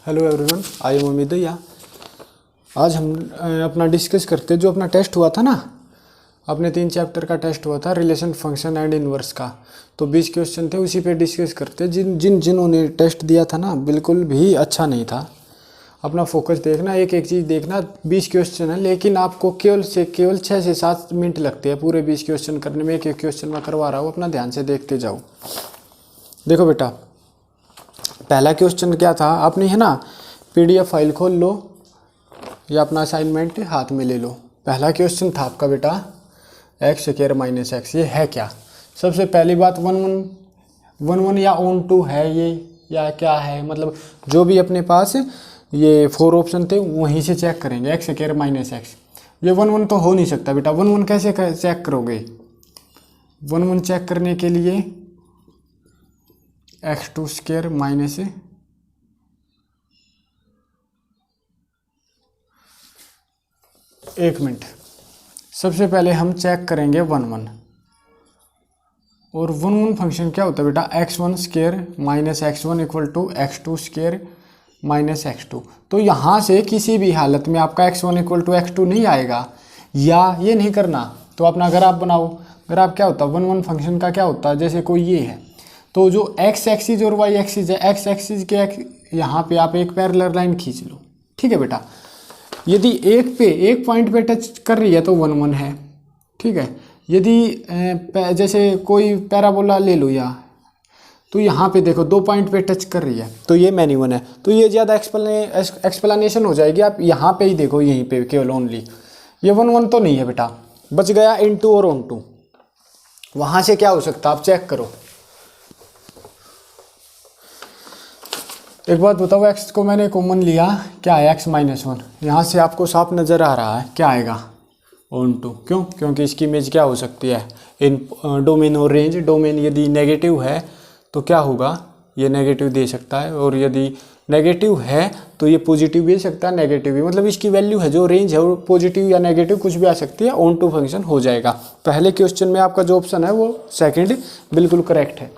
Hello everyone, I am उम्मीद भैया। आज हम अपना डिस्कस करते जो अपना टेस्ट हुआ था ना, अपने 3 चैप्टर का टेस्ट हुआ था रिलेशन फंक्शन एंड इनवर्स का। तो 20 क्वेश्चन थे, उसी पे डिस्कस करते। जिन्होंने टेस्ट दिया था ना, बिल्कुल भी अच्छा नहीं था। अपना फोकस देखना, एक एक चीज़ देखना। 20 क्वेश्चन है, लेकिन आपको केवल 6 से 7 मिनट लगते हैं पूरे 20 क्वेश्चन करने में। एक एक क्वेश्चन मैं करवा रहा हूँ, अपना ध्यान से देखते जाओ। देखो बेटा, पहला क्वेश्चन क्या था, आपने है ना PDF फाइल खोल लो या अपना असाइनमेंट हाथ में ले लो। पहला क्वेश्चन था आपका बेटा एक्स स्क्वायर माइनस एक्स। ये है क्या? सबसे पहली बात 1 1 या ऑन टू है ये, या क्या है, मतलब जो भी अपने पास ये 4 ऑप्शन थे वहीं से चेक करेंगे। एक्स स्क्वायर माइनस एक्स, ये 1 1 तो हो नहीं सकता बेटा। 1 1 कैसे चेक करोगे? 1 1 चेक करने के लिए x2 स्क्वायर माइनस एक मिनट, सबसे पहले हम चेक करेंगे 1 1। और 1 1 फंक्शन क्या होता है बेटा? x1 square minus x1 equal to x2 square minus x2। तो यहाँ से किसी भी हालत में आपका x1 इक्वल टू x2 नहीं आएगा, या ये नहीं करना। तो अपना ग्राफ बनाओ। ग्राफ क्या होता है 1 1 फंक्शन का? क्या होता है, जैसे कोई ये है तो जो x एक्सिस और y एक्सिस है, x एक्सिस के यहाँ पे आप एक पैरेलल लाइन खींच लो। ठीक है बेटा, यदि एक पॉइंट पे टच कर रही है तो 1 1 है। ठीक है, यदि जैसे कोई पैराबोला ले लो या, तो यहाँ पे देखो 2 पॉइंट पे टच कर रही है तो ये मैनी 1 है। तो ये ज़्यादा एक्सप्लेनेशन हो जाएगी, आप यहाँ पे ही देखो, यहीं पे केवल ओनली। ये 1 1 तो नहीं है बेटा, बच गया इनटू और ऑन टू। वहाँ से क्या हो सकता है आप चेक करो। एक बात बताओ, x को मैंने कॉमन लिया, क्या है x माइनस 1। यहाँ से आपको साफ नज़र आ रहा है, क्या आएगा? Onto. क्यों? क्योंकि इसकी इमेज क्या हो सकती है? इन डोमेन और रेंज। डोमेन यदि नेगेटिव है तो क्या होगा? ये नेगेटिव दे सकता है, और यदि नेगेटिव है तो ये पॉजिटिव भी दे सकता है, नेगेटिव भी। मतलब इसकी वैल्यू है, जो रेंज है वो पॉजिटिव या नेगेटिव कुछ भी आ सकती है। ऑन टू फंक्शन हो जाएगा। पहले क्वेश्चन में आपका जो ऑप्शन है वो सेकेंड बिल्कुल करेक्ट है।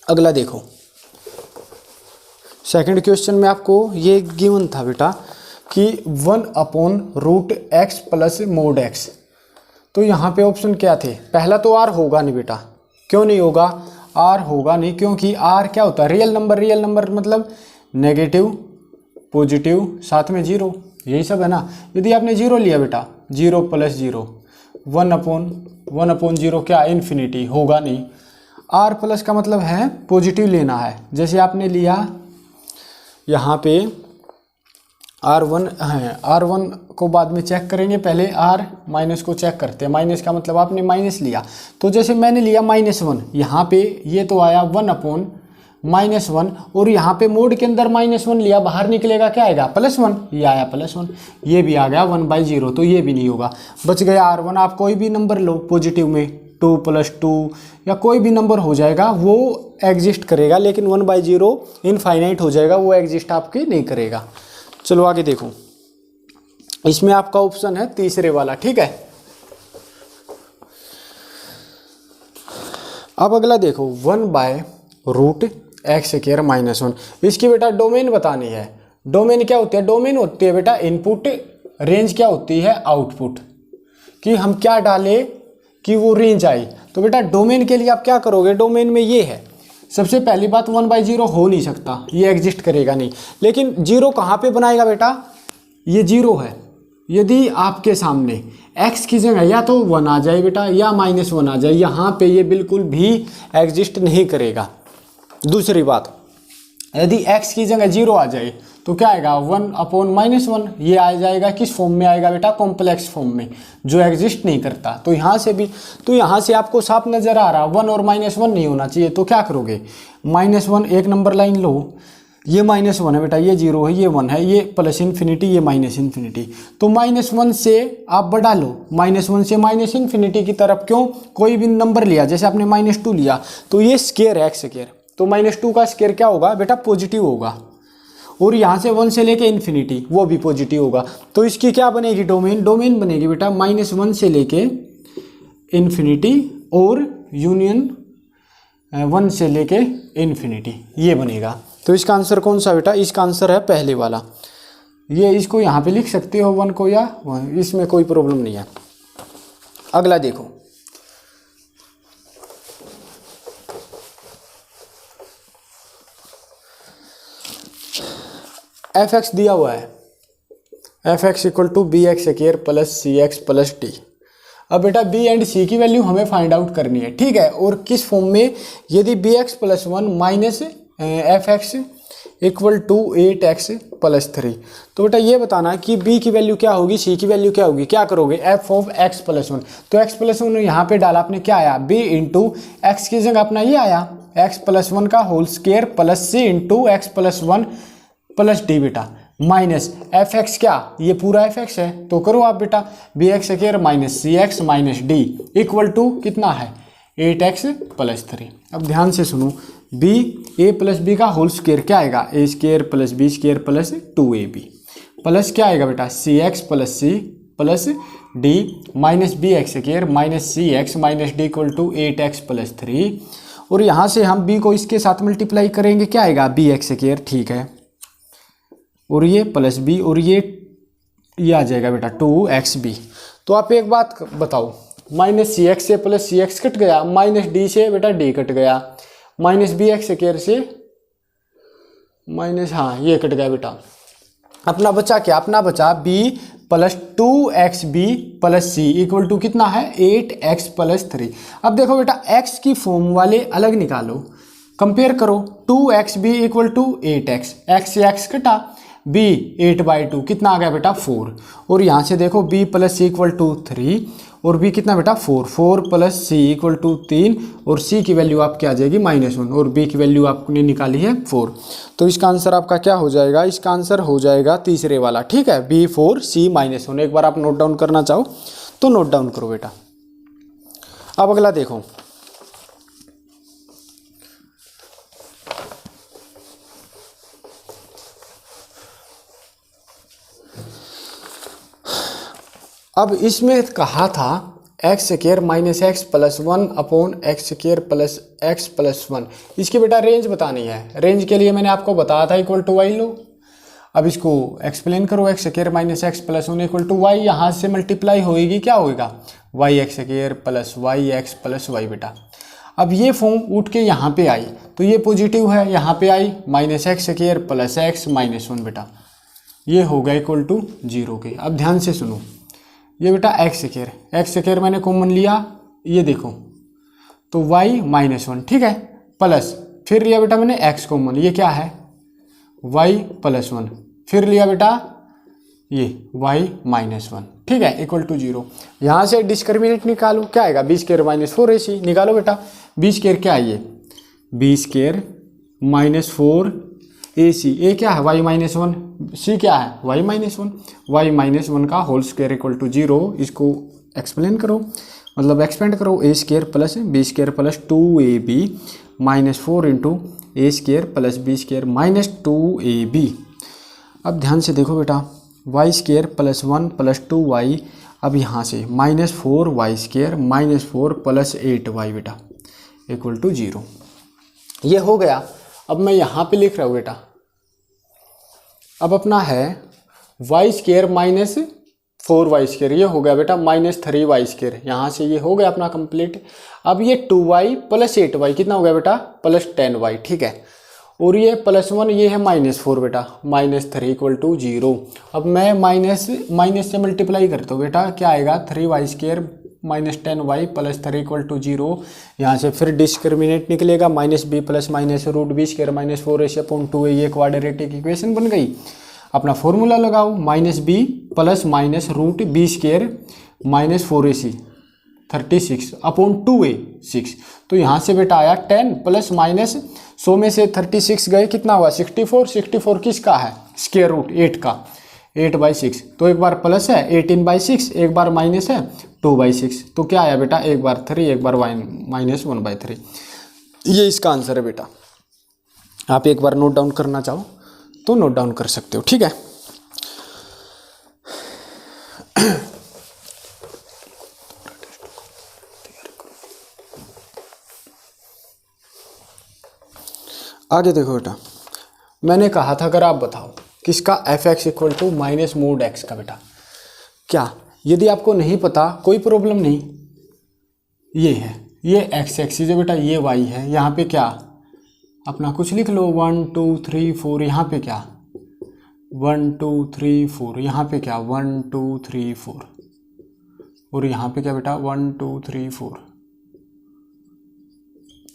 अगला देखो, सेकंड क्वेश्चन में आपको ये गिवन था बेटा कि 1/√x प्लस मोड x। तो यहाँ पे ऑप्शन क्या थे? पहला तो r होगा नहीं बेटा। क्यों नहीं होगा? r होगा नहीं, क्योंकि r क्या होता है? Real number. रियल नंबर मतलब नेगेटिव, पॉजिटिव, साथ में 0, यही सब है ना। यदि आपने 0 लिया बेटा, 0 प्लस 0, 1/0 क्या? इन्फिनिटी। होगा नहीं। r प्लस का मतलब है पॉजिटिव लेना है। जैसे आपने लिया यहाँ पे R1 है, R1 को बाद में चेक करेंगे, पहले R माइनस को चेक करते हैं। माइनस का मतलब आपने माइनस लिया, तो जैसे मैंने लिया -1, यहाँ पे ये तो आया 1/-1, और यहाँ पे मोड के अंदर -1 लिया, बाहर निकलेगा क्या आएगा? +1। ये आया +1, ये भी आ गया 1/0, तो ये भी नहीं होगा। बच गया R1। आप कोई भी नंबर लो पॉजिटिव में, 2 + 2 या कोई भी नंबर हो जाएगा, वो एग्जिस्ट करेगा। लेकिन 1/0 इनफाइनाइट हो जाएगा, वो एग्जिस्ट आपकी नहीं करेगा। चलो आगे देखो, इसमें आपका ऑप्शन है तीसरे वाला। ठीक है, अब अगला देखो 1/√x² - 1। इसकी बेटा डोमेन बतानी है। डोमेन क्या होती है? डोमेन होती है बेटा इनपुट, रेंज क्या होती है? आउटपुट। कि हम क्या डालें कि वो रेंज आई। तो बेटा डोमेन के लिए आप क्या करोगे? डोमेन में ये है, सबसे पहली बात 1/0 हो नहीं सकता, ये एग्जिस्ट करेगा नहीं। लेकिन 0 कहाँ पे बनाएगा बेटा? ये 0 है। यदि आपके सामने x की जगह या तो 1 आ जाए बेटा, या -1 आ जाए, यहाँ पे ये बिल्कुल भी एग्जिस्ट नहीं करेगा। दूसरी बात, यदि x की जगह 0 आ जाए तो क्या आएगा? 1/-1। ये आ जाएगा किस फॉर्म में आएगा बेटा? कॉम्प्लेक्स फॉर्म में, जो एग्जिस्ट नहीं करता। तो यहाँ से भी, तो यहाँ से आपको साफ नज़र आ रहा 1 और -1 नहीं होना चाहिए। तो क्या करोगे? -1 एक नंबर लाइन लो, ये -1 है बेटा, ये 0 है, ये 1 है, ये +∞, ये -∞। तो -1 से आप बढ़ा लो, -1 से -∞ की तरफ। क्यों? कोई भी नंबर लिया, जैसे आपने -2 लिया, तो ये स्क्वायर है x², तो -2 का स्क्वायर क्या होगा बेटा? पॉजिटिव होगा। और यहाँ से 1 से लेके इन्फिनिटी, वो भी पॉजिटिव होगा। तो इसकी क्या बनेगी? डोमेन बनेगी बेटा -1 से लेके इन्फिनिटी और यूनियन 1 से लेके इन्फिनिटी, ये बनेगा। तो इसका आंसर कौन सा बेटा, इसका आंसर है पहले वाला। ये इसको यहाँ पे लिख सकते हो 1 को, या इसमें कोई प्रॉब्लम नहीं है। अगला देखो, एफ एक्स दिया हुआ है, f x equal to b x square plus c x plus d. अब बेटा बी एंड सी की वैल्यू हमें फाइंड आउट करनी है, ठीक है। और किस फॉर्म में, यदि b x plus 1 minus f x equal to 8x plus 3। तो बेटा ये बताना कि b की वैल्यू क्या होगी, c की वैल्यू क्या होगी। क्या करोगे, f ऑफ x प्लस 1, तो x प्लस 1 यहाँ पे डाला आपने, क्या आया b इंटू एक्स की जगह अपना ये आया x प्लस 1 का whole square plus c into x plus 1 plus d बेटा, माइनस एफ एक्स, क्या ये पूरा एफ एक्स है, तो करो आप बेटा b x square minus C x minus D equal to कितना है 8x प्लस 3। अब ध्यान से सुनो, b a प्लस बी का होल स्क्वायर क्या आएगा, A square plus B square plus 2ab plus क्या आएगा बेटा C x plus C plus D minus B x square minus C x minus D equal to 8x plus 3। और यहाँ से हम b को इसके साथ मल्टीप्लाई करेंगे, क्या आएगा बी एक्स स्क्वायर, ठीक है, और ये प्लस बी, और ये आ जाएगा बेटा 2xb। तो आप एक बात बताओ, माइनस सी एक्स से प्लस सी एक्स कट गया, माइनस डी से बेटा डी कट गया, माइनस बी एक्स स्क्वायर से माइनस, हाँ ये कट गया बेटा, अपना बचा क्या, अपना बचा b plus 2xb plus c equal to कितना है 8x प्लस 3। अब देखो बेटा x की फॉर्म वाले अलग निकालो, कंपेयर करो, 2xb equal to 8x, x से x कटा, b 8/2 कितना आ गया बेटा 4। और यहाँ से देखो b plus c equal to 3 और b कितना बेटा 4, 4 प्लस सी इक्वल टू 3 और c की वैल्यू आपकी आ जाएगी -1 और b की वैल्यू आपने निकाली है 4। तो इसका आंसर आपका क्या हो जाएगा, इसका आंसर हो जाएगा तीसरे वाला, ठीक है, b 4 c -1। एक बार आप नोट डाउन करना चाहो तो नोट डाउन करो बेटा। अब अगला देखो, अब इसमें कहा था x square minus x plus 1 upon x square plus x plus 1। इसकी बेटा रेंज बतानी है। रेंज के लिए मैंने आपको बताया था इक्वल टू वाई लो। अब इसको एक्सप्लेन करो, x square minus x plus 1 equal to y, यहाँ से मल्टीप्लाई होएगी, क्या होएगा y x square plus y x plus y बेटा। अब ये फॉर्म उठ के यहाँ पे आई तो ये पॉजिटिव है, यहाँ पे I minus X square plus X minus 1 बेटा, ये होगा इक्वल टू 0 के। अब ध्यान से सुनो, ये बेटा एक्स स्क्वायर मैंने कॉमन लिया, ये देखो तो y -1, ठीक है, प्लस फिर लिया बेटा मैंने x कॉमन, ये क्या है y प्लस 1, फिर लिया बेटा ये y -1, ठीक है, इक्वल टू 0। यहाँ से डिस्क्रिमिनेंट निकालो, क्या आएगा b स्क्वायर माइनस 4ac निकालो बेटा, b स्क्वायर क्या है ये b स्क्वायर माइनस 4ac, ये क्या है y -1, c क्या है y -1, y -1 का होल स्क्वायर इक्वल टू 0। इसको एक्सप्लेन करो, मतलब एक्सपेंड करो, A square plus B square plus 2ab minus 4 into A square plus B square minus 2ab। अब ध्यान से देखो बेटा, Y square plus 1 plus 2y, अब यहाँ से -4y square minus 4 plus 8y बेटा इक्वल टू 0। ये हो गया। अब मैं यहाँ पे लिख रहा हूँ बेटा, अब अपना है Y square minus 4y square, ये हो गया बेटा -3y स्क्वायर, यहाँ से ये हो गया अपना कंप्लीट। अब ये 2y प्लस 8y कितना हो गया बेटा प्लस 10y, ठीक है, और ये प्लस 1, ये है -4 बेटा, -3 इक्वल टू 0। अब मैं माइनस से मल्टीप्लाई करता हूँ बेटा, क्या आएगा 3y square minus 10y plus 3 equal to 0। यहाँ से फिर डिस्क्रिमिनेंट निकलेगा, -b plus minus root b square minus 4ac upon 2a, ये क्वाड्रेटिक इक्वेशन बन गई। अपना फॉर्मूला लगाओ, -b plus minus root b square minus 4ac 36 upon 2a 6। तो यहाँ से बेटा आया 10 प्लस माइनस 100 में से 36 गए, कितना हुआ 64। 64 किसका है स्क्वायर रूट 8 का, 8/6। तो एक बार प्लस है 18/6, एक बार माइनस है 2/6। तो क्या आया बेटा, एक बार 3, एक बार -1/3। ये इसका आंसर है बेटा। आप एक बार नोट डाउन करना चाहो तो नोट डाउन कर सकते हो, ठीक है। आगे देखो बेटा, मैंने कहा था अगर आप बताओ किसका f x equal to minus mod x का बेटा, क्या यदि आपको नहीं पता कोई प्रॉब्लम नहीं, ये है, ये एक्स एक्सिस है बेटा, ये वाई है, यहाँ पे क्या अपना कुछ लिख लो 1 2 3 4, यहाँ पे क्या 1 2 3 4, यहाँ पे क्या 1 2 3 4, और यहाँ पे क्या बेटा 1 2 3 4।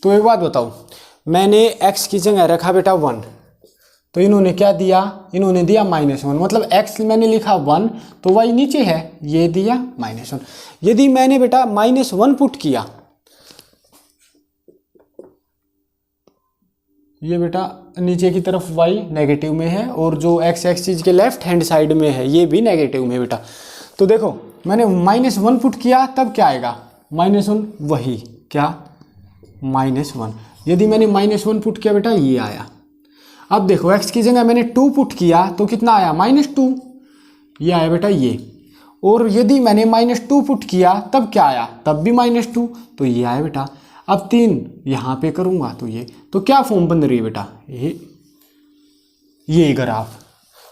तो एक बात बताओ, मैंने x की जगह रखा बेटा 1, तो इन्होंने क्या दिया, इन्होंने दिया -1, मतलब x मैंने लिखा 1 तो y नीचे है, ये दिया -1। यदि मैंने बेटा -1 पुट किया, ये बेटा नीचे की तरफ y नेगेटिव में है और जो x एक्सिस के लेफ्ट हैंड साइड में है ये भी नेगेटिव में है बेटा। तो देखो मैंने -1 पुट किया तब क्या आएगा -1, वही क्या -1। यदि मैंने -1 पुट किया बेटा ये आया। अब देखो x की जगह मैंने 2 पुट किया तो कितना आया -2, ये आया बेटा ये। और यदि मैंने -2 पुट किया तब क्या आया, तब भी -2, तो ये आया बेटा। अब 3 यहाँ पे करूँगा तो ये, तो क्या फॉर्म बन रही है बेटा, ये ग्राफ।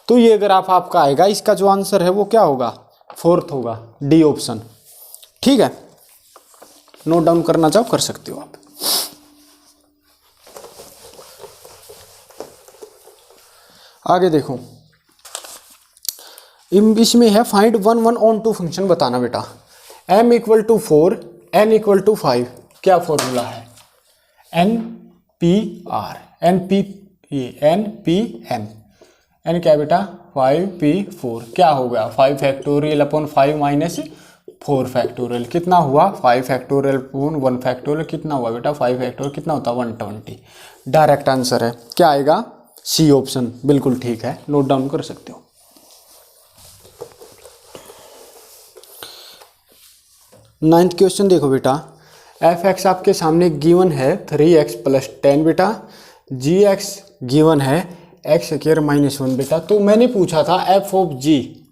तो ये ग्राफ आपका आएगा, इसका जो आंसर है वो क्या होगा, 4th होगा, डी ऑप्शन। ठीक है, नोट डाउन करना चाहो कर सकते हो आप। आगे देखो, इसमें है फाइंड 1 1 ऑन 2 फंक्शन बताना बेटा। m equal to 4, n equal to 5, क्या फॉर्मूला है, NPR, NPM, n क्या बेटा 5p4, क्या हो गया 5 फैक्टोरियल अपॉन 5 माइनस 4 फैक्टोरियल, कितना हुआ 5 फैक्टोरियल अपॉन 1 फैक्टोरियल, कितना हुआ बेटा 5 फैक्टोरियल, कितना होता 120। डायरेक्ट आंसर है, क्या आएगा सी ऑप्शन, बिल्कुल ठीक है, नोट डाउन कर सकते हो। 9th क्वेश्चन देखो बेटा, एफ एक्स आपके सामने गिवन है 3x + 10 बेटा, जी एक्स गिवन है x² -1 बेटा। तो मैंने पूछा था F of ji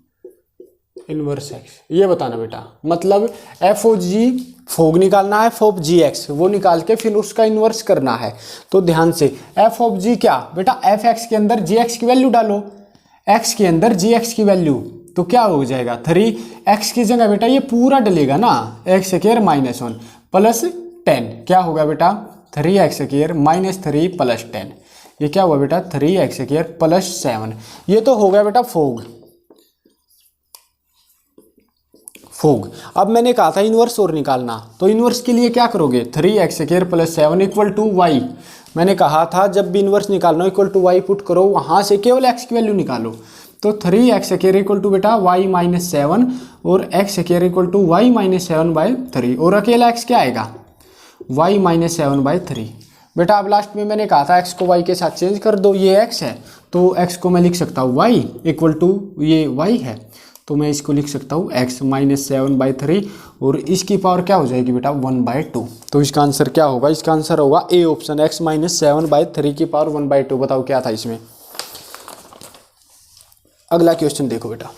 inverse x, ये बताना बेटा, मतलब एफ ऑफ जी फोग निकालना है, एफ ऑफ जी एक्स वो निकाल के फिर उसका इन्वर्स करना है। तो ध्यान से एफ ऑफ जी क्या बेटा, एफ एक्स के अंदर जी एक्स की वैल्यू डालो, एक्स के अंदर जी एक्स की वैल्यू, तो क्या हो जाएगा 3x की जगह बेटा ये पूरा डलेगा ना, x² -1 + 10, क्या होगा बेटा 3x² -3 + 10, ये क्या हुआ बेटा 3x² + 7। ये तो हो गया बेटा फोग। अब मैंने कहा था इन्वर्स और निकालना, तो इन्वर्स के लिए क्या करोगे, 3x² + 7 = y। मैंने कहा था जब भी इन्वर्स निकालना = y पुट करो, वहां से केवल x की वैल्यू निकालो। तो 3x² = बेटा y - 7 और x² = y - 7/3, और अकेला x क्या आएगा y - 7/3 बेटा। अब लास्ट में मैंने कहा था x को y के साथ चेंज कर दो, ये x है तो x को मैं लिख सकता हूँ y = ये y है तो मैं इसको लिख सकता हूँ x - 7/3, और इसकी पावर क्या हो जाएगी बेटा 1/2। तो इसका आंसर क्या होगा, इसका आंसर होगा ए ऑप्शन, x - 7/3 की पावर 1/2। बताओ क्या था इसमें। अगला क्वेश्चन देखो बेटा,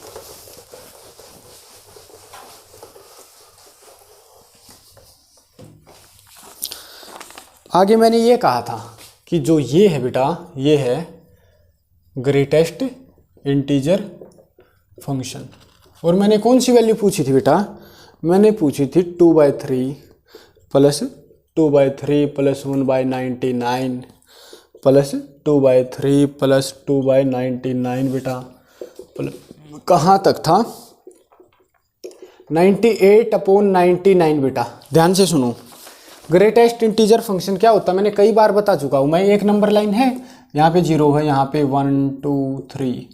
आगे मैंने ये कहा था कि जो ये है बेटा, ये है ग्रेटेस्ट इंटीजर फंक्शन, और मैंने कौन सी वैल्यू पूछी थी बेटा, मैंने पूछी थी 2/3 + 2/3 + 1/99 + 2/3 + 2/99 बेटा। कहाँ तक था 98/99 बेटा। ध्यान से सुनो, ग्रेटेस्ट इंटीजर फंक्शन क्या होता है मैंने कई बार बता चुका हूँ मैं। एक नंबर लाइन है, यहाँ पे 0 है, यहाँ पे 1 2 3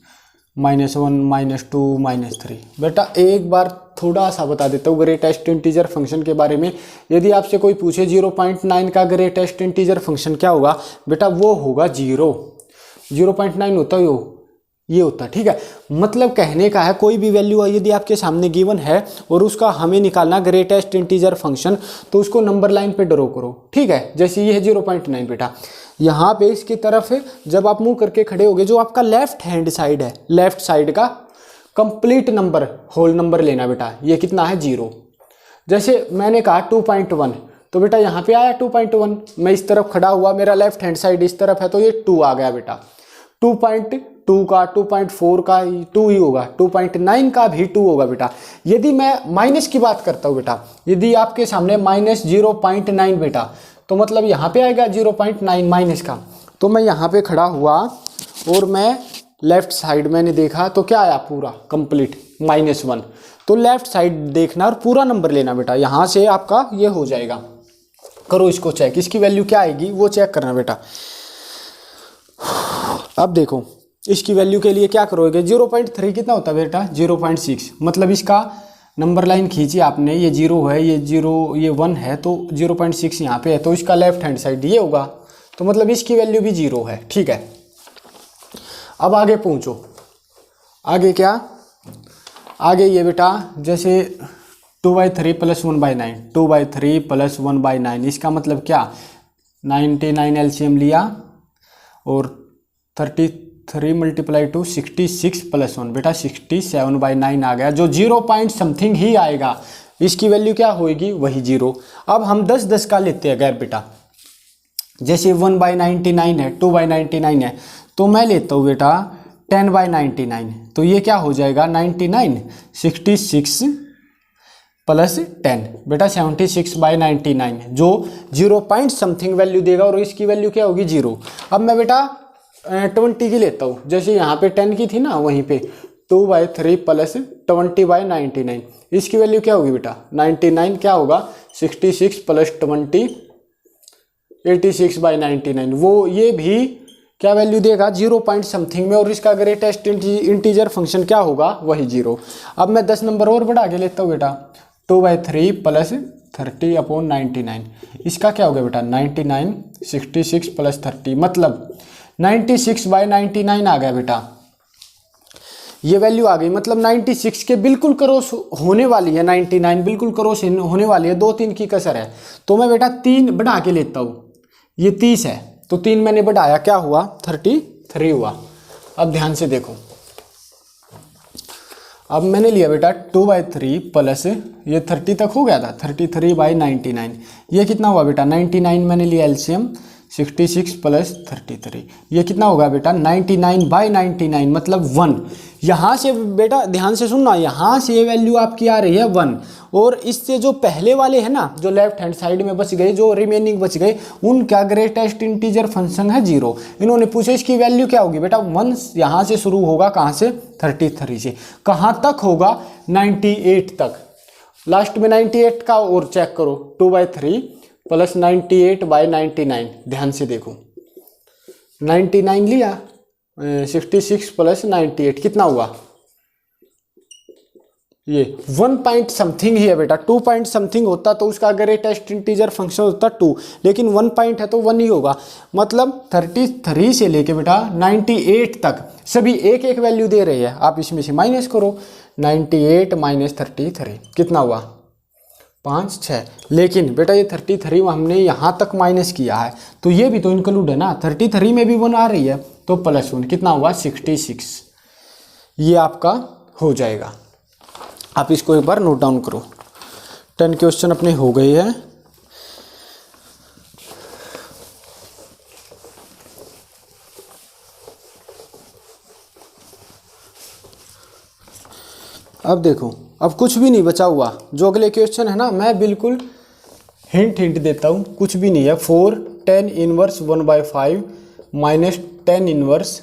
-1 -2 -3 बेटा। एक बार थोड़ा सा बता देता हूँ ग्रेटेस्ट इंटीजर फंक्शन के बारे में। यदि आपसे कोई पूछे 0.9 का ग्रेटेस्ट इंटीजर फंक्शन क्या होगा बेटा, वो होगा 0.9 होता है ये होता है, ठीक है। मतलब कहने का है कोई भी वैल्यू यदि आपके सामने गिवन है और उसका हमें निकालना ग्रेटेस्ट इंटीजर फंक्शन, तो उसको नंबर लाइन पे ड्रॉ करो, ठीक है। जैसे ये है 0.9 बेटा, यहाँ पे इसकी तरफ जब आप मुंह करके खड़े होगे, जो आपका लेफ्ट हैंड साइड है, लेफ्ट साइड का कंप्लीट नंबर होल नंबर लेना बेटा। ये कितना है 0। जैसे मैंने कहा 2.1, तो बेटा यहाँ पे आया 2.1, मैं इस तरफ खड़ा हुआ, मेरा लेफ्ट हैंड साइड इस तरफ है तो ये 2 आ गया बेटा। 2.2 का, 2.4 का 2 ही होगा, 2.9 का भी 2 होगा बेटा। यदि मैं माइनस की बात करता हूँ बेटा, यदि आपके सामने माइनस 0.9 बेटा, तो मतलब यहाँ पे आएगा 0.9 माइनस का। तो मैं यहाँ पे खड़ा हुआ और मैं लेफ्ट साइड मैंने देखा तो क्या आया, पूरा कंप्लीट -1। तो लेफ्ट साइड देखना और पूरा नंबर लेना बेटा, यहाँ से आपका ये हो जाएगा। करो इसको चेक, इसकी वैल्यू क्या आएगी वो चेक करना बेटा। अब देखो इसकी वैल्यू के लिए क्या करोगे, 0.3 कितना होता है बेटा, 0.6। मतलब इसका नंबर लाइन खींची आपने, ये 0 है, ये 0, ये 1 है, तो 0.6 यहाँ पे है, तो इसका लेफ्ट हैंड साइड ये होगा, तो मतलब इसकी वैल्यू भी 0 है। ठीक है, अब आगे पूछो, आगे क्या, आगे ये बेटा जैसे 2/3 + 1/9, 2/3 + 1/9, इसका मतलब क्या, 99 एलसीएम लिया और 33 × 2 66 + 1 बेटा 67/9 आ गया, जो 0 पॉइंट समथिंग ही आएगा, इसकी वैल्यू क्या होगी, वही 0। अब हम 10-10 का लेते हैं गैर बेटा, जैसे 1/99 है, 2/99 है, तो मैं लेता हूँ बेटा 10/99, तो ये क्या हो जाएगा 99, 66 + 10 बेटा 76/99, जो 0 पॉइंट समथिंग वैल्यू देगा और इसकी वैल्यू क्या होगी 0। अब मैं बेटा 20 की लेता हूँ, जैसे यहाँ पे 10 की थी ना, वहीं पे 2/3 + 20/99, इसकी वैल्यू क्या होगी बेटा 99, क्या होगा 66 + 20 86/99, वो ये भी क्या वैल्यू देगा 0 पॉइंट समथिंग में, और इसका ग्रेटेस्ट इंटीजर फंक्शन क्या होगा, वही 0। अब मैं 10 नंबर और बढ़ा के लेता हूँ बेटा, 2/3 + 30/99, इसका क्या हो गया बेटा 99, 66 + 30, मतलब 96/99 आ गया बेटा, ये वैल्यू आ गई। मतलब 96 के बिल्कुल क्रॉस होने वाली है, 99 बिल्कुल क्रॉस होने वाली है, 2-3 की कसर है, तो मैं बेटा 3 बढ़ा के लेता हूँ, ये 30 है, तो 3 मैंने बढ़ाया, क्या हुआ 33 हुआ। अब ध्यान से देखो, अब मैंने लिया बेटा 2/3 प्लस ये 30 तक हो गया था, 33/99, ये कितना हुआ बेटा 99 मैंने लिया एलसीएम, 66 + 33, ये कितना होगा बेटा 99/99, मतलब 1। यहाँ से बेटा ध्यान से सुनना, यहाँ से ये वैल्यू आपकी आ रही है 1, और इससे जो पहले वाले हैं ना, जो लेफ्ट हैंड साइड में बच गए, जो रिमेनिंग बच गए, उनका ग्रेटेस्ट इंटीजर फंक्शन है 0। इन्होंने पूछा इसकी वैल्यू क्या होगी बेटा 1, यहाँ से शुरू होगा, कहाँ से 33 से, कहाँ तक होगा 98 तक, लास्ट में 98 का और चेक करो, 2/3 + 98/99, ध्यान से देखो 99 लिया, 66 + 98 कितना हुआ, ये 1 पॉइंट समथिंग ही है बेटा, 2 पॉइंट समथिंग होता तो उसका ग्रेटेस्ट इंटीजर फंक्शन होता 2, लेकिन 1 पॉइंट है तो 1 ही होगा। मतलब 33 से लेके बेटा 98 तक सभी एक एक वैल्यू दे रही है, आप इसमें से माइनस करो, 98 - 33 कितना हुआ 5, 6, लेकिन बेटा ये 33 हमने यहाँ तक माइनस किया है, तो ये भी तो इंक्लूड है ना, 33 में भी 1 आ रही है, तो +1 कितना हुआ 66, ये आपका हो जाएगा। आप इसको एक बार नोट डाउन करो, 10 क्वेश्चन अपने हो गए हैं। अब देखो, अब कुछ भी नहीं बचा हुआ, जो अगले क्वेश्चन है ना, मैं बिल्कुल हिंट देता हूँ, कुछ भी नहीं है। 4 tan 1 1/5 - tan 1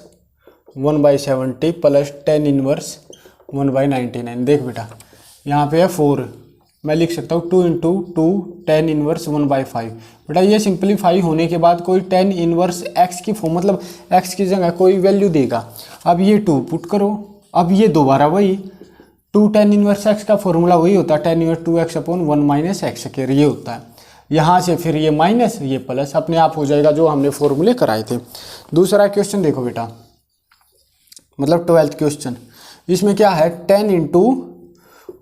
1/70 + tan 1 1/99। देख बेटा यहाँ पे है 4, मैं लिख सकता हूँ 2 × 2 tan 1 1/5, बेटा ये सिंपलीफाई होने के बाद कोई tan 1 x की फॉर्म, मतलब x की जगह कोई वैल्यू देगा। अब ये 2 पुट करो, अब ये दोबारा वही 2 tan 1 x का फॉर्मूला वही होता है, tan 1 2x/1 - x², ये होता है। यहाँ से फिर ये माइनस, ये प्लस, अपने आप हो जाएगा जो हमने फॉर्मूले कराए थे। दूसरा क्वेश्चन देखो बेटा, मतलब 12th क्वेश्चन, इसमें क्या है, tan ×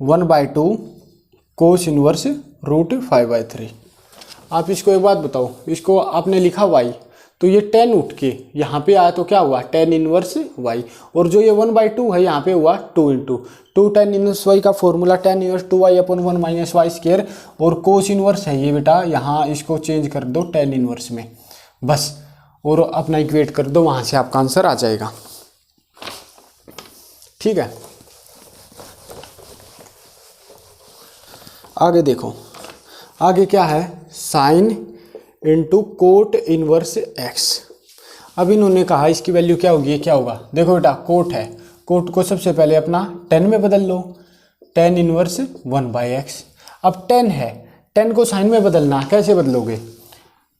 1/2 cos 1 √5/3। आप इसको एक बात बताओ, इसको आपने लिखा y, तो ये 10 उठ के यहाँ पे आया तो क्या हुआ tan 1 y, और जो ये 1/2 है यहाँ पे हुआ 2 × 2 tan 1 y का फॉर्मूला tan 1 2y/1 - y², और cos 1 है ये बेटा, यहाँ इसको चेंज कर दो tan 1 में बस, और अपना इक्वेट कर दो, वहाँ से आपका आंसर आ जाएगा। ठीक है, आगे देखो, आगे क्या है, sine into cot inverse x. अब इन्होंने कहा इसकी वैल्यू क्या होगी, ये क्या होगा। देखो बेटा कोट है, कोट को सबसे पहले अपना टेन में बदल लो, टेन इनवर्स 1/x। अब टेन है, टेन को साइन में बदलना, कैसे बदलोगे,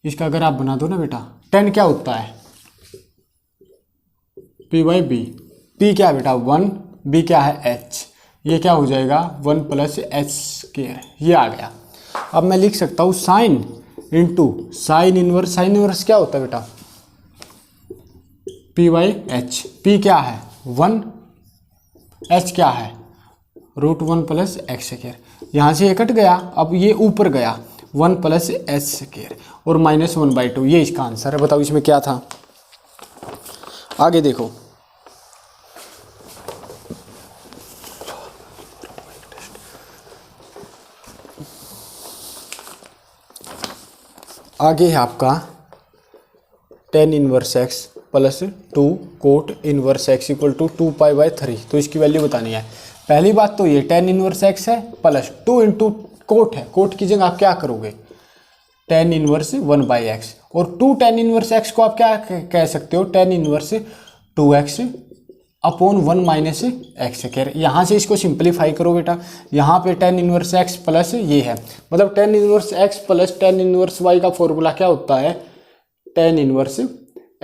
इसका अगर आप बना दो ना बेटा, टेन क्या होता है p/b, p क्या है बेटा 1, b क्या है h, ये क्या हो जाएगा 1 + h², ये आ गया। अब मैं लिख सकता हूँ sine into sine inverse, sine inverse क्या होता है बेटा p/h, p क्या है 1, h क्या है √1 + x²। यहाँ से ये कट गया, अब ये ऊपर गया 1 + h² और -1/2, ये इसका आंसर है। बताओ इसमें क्या था। आगे देखो, आगे है आपका tan inverse x + 2 cot inverse x = 2π/3। तो इसकी वैल्यू बतानी है। पहली बात तो ये tan इनवर्स x है प्लस 2 इंटू कोट है, कोट की जगह आप क्या करोगे tan इनवर्स 1/x, और 2 tan इनवर्स x को आप क्या कह सकते हो, tan inverse 2x upon 1 - x²। यहाँ से इसको सिंप्लीफाई करो बेटा, यहाँ पे tan इनवर्स x प्लस ये है, मतलब tan inverse x plus tan inverse y का फॉर्मूला क्या होता है, tan inverse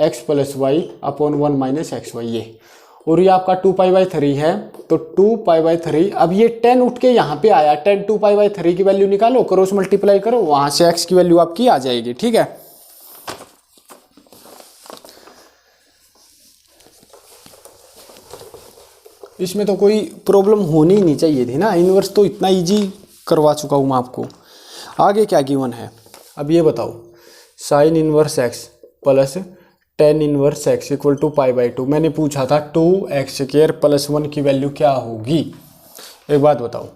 x + y upon 1 - xy, ये। और ये आपका 2π/3 है, तो 2π/3। अब ये 10 उठ के यहाँ पे आया, 10 2π/3 की वैल्यू निकालो, क्रॉस मल्टीप्लाई करो, वहाँ से x की वैल्यू आपकी आ जाएगी। ठीक है, इसमें तो कोई प्रॉब्लम होनी ही नहीं चाहिए थी ना, इन्वर्स तो इतना इजी करवा चुका हूँ मैं आपको। आगे क्या गिवन है, अब ये बताओ, sine inverse x plus tan inverse x = π/2। मैंने पूछा था 2x² + 1 की वैल्यू क्या होगी। एक बात बताओ,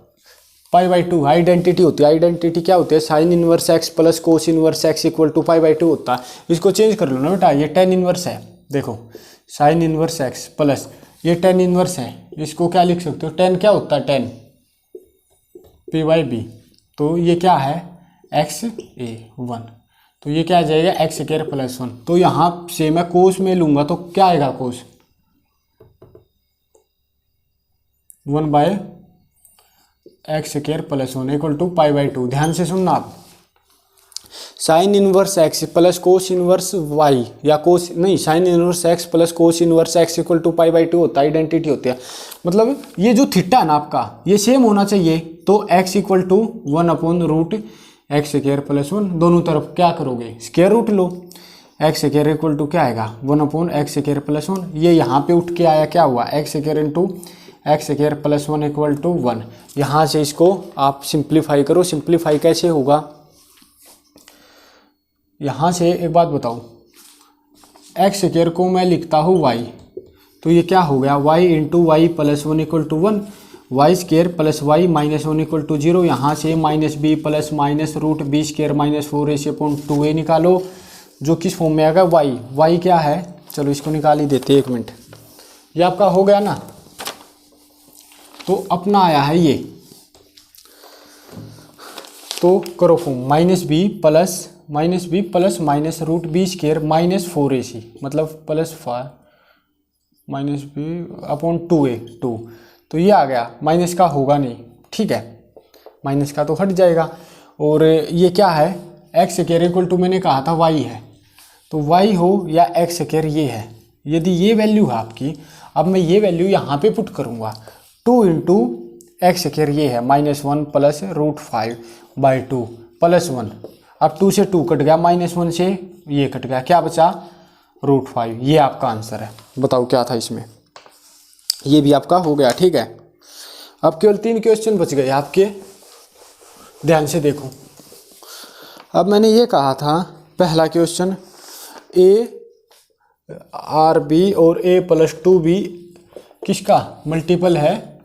π/2 आइडेंटिटी होती है, आइडेंटिटी क्या होती है, sine inverse x plus cos inverse x = π/2 होता है। इसको चेंज कर लो ना बेटा, ये tan इनवर्स है, देखो साइन इनवर्स x प्लस ये tan इनवर्स है, इसको क्या लिख सकते हो, tan क्या होता है, tan p/b, तो ये क्या है x(a)(1), तो ये क्या आ जाएगा x² + 1। तो यहाँ से मैं कोस में लूंगा तो क्या आएगा, कोस 1/x² + 1 = π/2। ध्यान से सुनना आप, sine inverse x plus cos inverse y, या कोस नहीं, sine inverse x plus cos inverse x = π/2 होता है, आइडेंटिटी होती है। मतलब ये जो थीटा है ना आपका, ये सेम होना चाहिए, तो x = 1/√x² + 1, दोनों तरफ क्या करोगे स्क्वायर रूट लो, x² = क्या आएगा 1/x² + 1, ये यहाँ पे उठ के आया, क्या हुआ x² × x² + 1 = 1। यहाँ से इसको आप सिंप्लीफाई करो, सिंप्लीफाई कैसे होगा, यहाँ से एक बात बताओ, x² को मैं लिखता हूँ y, तो ये क्या हो गया y × y + 1 = 1, y² + y - 1 = 0। यहाँ से -b प्लस -√b² - 4ac/2a निकालो, जो किस फॉर्म में आएगा y क्या है, चलो इसको निकाल ही देते, 1 मिनट। ये आपका हो गया ना, तो अपना आया है ये, तो करो form -b plus -√b² - 4ac, मतलब +5 -b/2a 2, तो ये आ गया, माइनस का होगा नहीं, ठीक है, माइनस का तो हट जाएगा। और ये क्या है x² = मैंने कहा था y है, तो y हो या x² ये है, यदि ये वैल्यू है आपकी, अब मैं ये वैल्यू यहाँ पे पुट करूँगा, 2 × x² ये है -1 + √5/2 + 1, अब 2 से 2 कट गया, -1 से ये कट गया, क्या बचा √5। ये आपका आंसर है। बताओ क्या था इसमें, ये भी आपका हो गया। ठीक है, अब केवल 3 क्वेश्चन बच गए आपके, ध्यान से देखो। अब मैंने ये कहा था, पहला क्वेश्चन a(r)b और a + 2b किसका मल्टीपल है,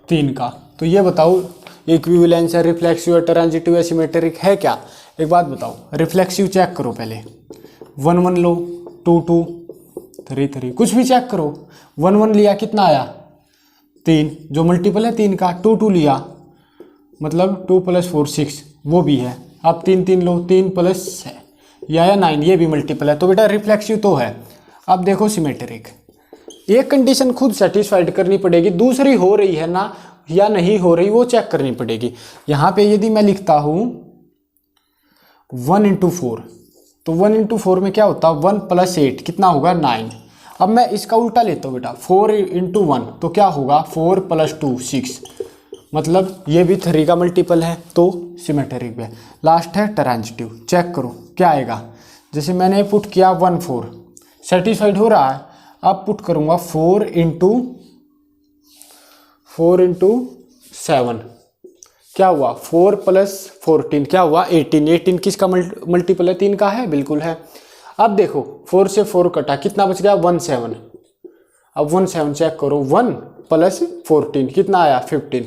3 का। तो ये बताओ इक्विवेलेंस है, रिफ्लेक्सिव, ट्रांजिटिव, एसिमेट्रिक है क्या। एक बात बताओ, रिफ्लेक्सिव चेक करो पहले, 1 1 लो, 2 2 3 3, कुछ भी चेक करो। 1 1 लिया कितना आया 3, जो मल्टीपल है 3 का। 2 2 लिया मतलब 2 + 4 6, वो भी है। अब 3 3 लो, 3 + ये आया 9, ये भी मल्टीपल है। तो बेटा रिफ्लेक्सिव तो है। अब देखो सिमेट्रिक, एक कंडीशन खुद सेटिस्फाइड करनी पड़ेगी, दूसरी हो रही है ना या नहीं हो रही वो चेक करनी पड़ेगी। यहाँ पे यदि मैं लिखता हूँ 1 × 4, तो 1 × 4 में क्या होता है 1 + 8 कितना होगा 9। अब मैं इसका उल्टा लेता हूँ बेटा 4 × 1, तो क्या होगा 4 + 2 6, मतलब ये भी 3 का मल्टीपल है, तो सिमेट्रिक भी है। लास्ट है ट्रांजिटिव, चेक करो क्या आएगा। जैसे मैंने पुट किया 1 4, सेटिस्फाइड हो रहा है। अब पुट करूँगा 4 × 7, क्या हुआ 4 + 14 क्या हुआ 18। 18 किसका मल्टीपल है 3 का है, बिल्कुल है। अब देखो 4 से 4 कटा, कितना बच गया 1 7। अब 1 7 चेक करो, 1 + 14 कितना आया 15,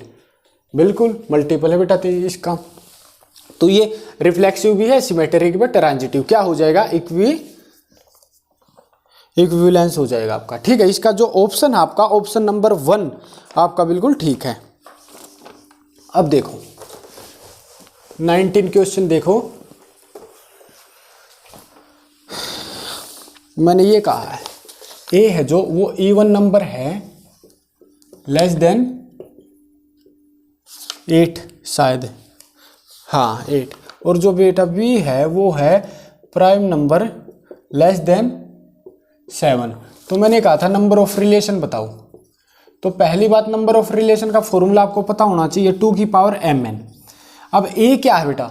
बिल्कुल मल्टीपल है बेटा इसका। तो ये रिफ्लेक्सिव भी है, सिमेट्रिक भी, ट्रांजिटिव क्या हो जाएगा इक्विवेलेंस हो जाएगा आपका। ठीक है, इसका जो ऑप्शन है आपका ऑप्शन नंबर 1 आपका बिल्कुल ठीक है। अब देखो 19 क्वेश्चन देखो, मैंने ये कहा है ए है जो वो इवन नंबर है लेस देन 8 शायद, हाँ 8, और जो बेटा बी है वो है प्राइम नंबर लेस देन 7। तो मैंने कहा था नंबर ऑफ रिलेशन बताओ, तो पहली बात नंबर ऑफ रिलेशन का फॉर्मूला आपको पता होना चाहिए 2⁻mn। अब ए क्या है बेटा,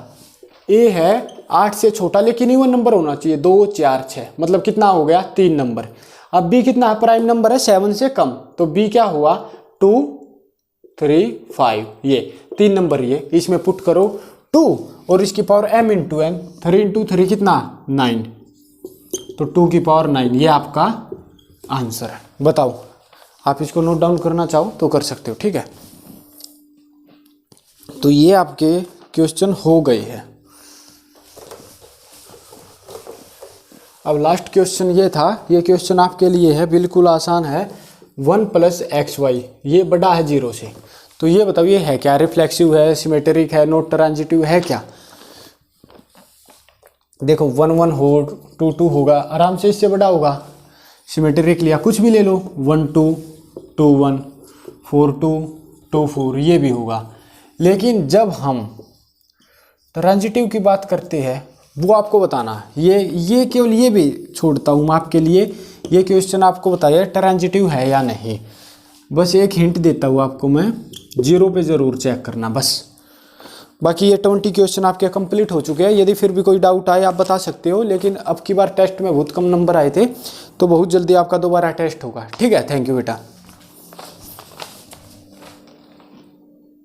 ए है 8 से छोटा लेकिन इवन नंबर होना चाहिए, 2 4 6, मतलब कितना हो गया 3 नंबर। अब बी कितना है प्राइम नंबर है 7 से कम, तो बी क्या हुआ 2 3 5, ये 3 नंबर, ये इसमें पुट करो 2 और इसकी पावर m × n, 3 × 3 कितना 9, तो 2⁻9 ये आपका आंसर है। बताओ आप इसको नोट डाउन करना चाहो तो कर सकते हो। ठीक है, तो ये आपके क्वेश्चन हो गए हैं। अब लास्ट क्वेश्चन ये था, ये क्वेश्चन आपके लिए है, बिल्कुल आसान है। 1 + xy ये बड़ा है 0 से, तो ये बताओ ये है क्या, रिफ्लेक्सिव है, सिमेट्रिक है, नॉट ट्रांजिटिव है क्या। देखो 1 1 हो, 2 2 होगा, आराम से इससे बड़ा होगा। सिमेट्रिक लिया कुछ भी ले लो, 1 2 2 1 4 2 2 4, ये भी होगा। लेकिन जब हम ट्रांजिटिव की बात करते हैं वो आपको बताना है। ये केवल ये भी छोड़ता हूँ मैं आपके लिए, ये क्वेश्चन आपको बताया ट्रांजिटिव है या नहीं, बस एक हिंट देता हूँ आपको मैं, 0 पे ज़रूर चेक करना बस। बाकी ये 20 क्वेश्चन आपके कंप्लीट हो चुके हैं। यदि फिर भी कोई डाउट आए आप बता सकते हो, लेकिन अब की बार टेस्ट में बहुत कम नंबर आए थे, तो बहुत जल्दी आपका दोबारा टेस्ट होगा। ठीक है, थैंक यू बेटा।